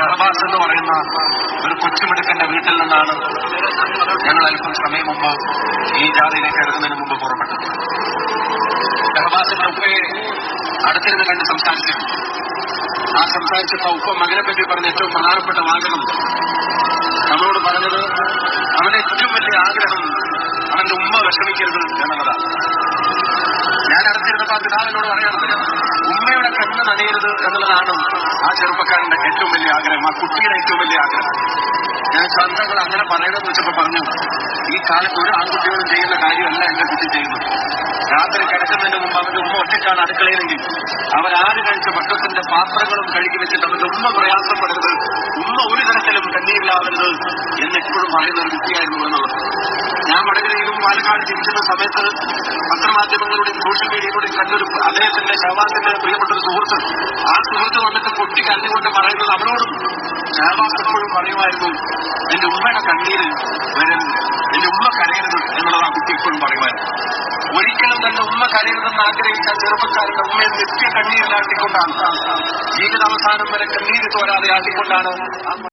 ഷഹബാസ് എന്ന് പറയുന്ന ഒരു കൊച്ചുമിടുക്കന്റെ വീട്ടിൽ നിന്നാണ് ഞങ്ങൾ അല്പം സമയം മുമ്പ് ഈ ജാഥയിലേക്ക് ഇറങ്ങുന്നതിന് മുമ്പ് പുറപ്പെട്ടത്. ഷഹബാസിന്റെ ഉപ്പയെ അടുത്തിരുന്ന് കണ്ട് സംസാരിച്ചിരുന്നു. ആ സംസാരിച്ചപ്പോ ഉപ്പ മകനെ പറ്റി പറഞ്ഞ ഏറ്റവും പ്രധാനപ്പെട്ട വാചകം നമ്മളോട് പറഞ്ഞത് അവന്റെ ഏറ്റവും വലിയ ആഗ്രഹം അവന്റെ ഉമ്മ വിഷമിക്കരുത് എന്നുള്ളതാണ്. ഞാൻ അടുത്തിരുന്നപ്പോ ആ പിതാവിനോട് പറയണത് ഉമ്മയുടെ കണ്ണ് നനയരുത് എന്നുള്ളതാണ് ആ ചെറുപ്പക്കാരന്റെ ഏറ്റവും വലിയ ആഗ്രഹം, ആ കുട്ടിയുടെ ഏറ്റവും വലിയ ആഗ്രഹം. ഞാൻ സ്വന്തങ്ങൾ അങ്ങനെ പറയണമെന്ന് വെച്ചപ്പോ പറഞ്ഞു, ഈ കാലത്ത് ഒരു ആൺകുട്ടിയോടും ചെയ്യുന്ന കാര്യമല്ല എന്റെ കുട്ടി ചെയ്യുന്നത്. രാത്രി കിടക്കുന്നതിന് മുമ്പ് അവന്റെ ഉമ്മ ഒറ്റയ്ക്കാണ് അടുക്കളയിലെങ്കിൽ അവരാര് കഴിച്ച ഭക്ഷണത്തിന്റെ പാത്രങ്ങളും കഴുകി വെച്ചിട്ട് അവന്റെ ഉമ്മ പ്രയാസപ്പെടരുത്, ഉമ്മ ഒരു തരത്തിലും കണ്ണീരിലാവരുത് എന്നെപ്പോഴും പറയുന്ന ഒരു കുട്ടിയായിരുന്നു എന്നുള്ളത്. ഞാൻ വടകരയിലും പാലക്കാട് ജീവിക്കുന്ന സമയത്ത് പത്രമാധ്യമങ്ങളുടെയും സോഷ്യൽ മീഡിയയിലൂടെയും കണ്ടൊരു അദ്ദേഹത്തിന്റെ ഷഹബാസിന്റെ പ്രിയപ്പെട്ട ഒരു സുഹൃത്ത്, ആ സുഹൃത്ത് വന്നിട്ട് പൊട്ടി കരഞ്ഞുകൊണ്ട് പറയുന്നത് അവനോടും ഷഹബാസ് എപ്പോഴും പറയുമായിരുന്നു, എന്റെ ഉമ്മയുടെ കണ്ണീര് വരരുത്, എന്റെ ഉമ്മ കരയരുത് എന്നുള്ളത് ആ കുട്ടി എപ്പോഴും പറയുമായിരുന്നു. ഒരിക്കലും തന്റെ ഉമ്മ കരയരുതെന്ന് ആഗ്രഹിച്ച ചെറുപ്പക്കാരുടെ ഉമ്മയെ നിത്യ കണ്ണീരിലാട്ടിക്കൊണ്ടാണ്, ജീവിതാവസാനം വരെ കണ്ണീര് തോരാതെ ആട്ടിക്കൊണ്ടാണ്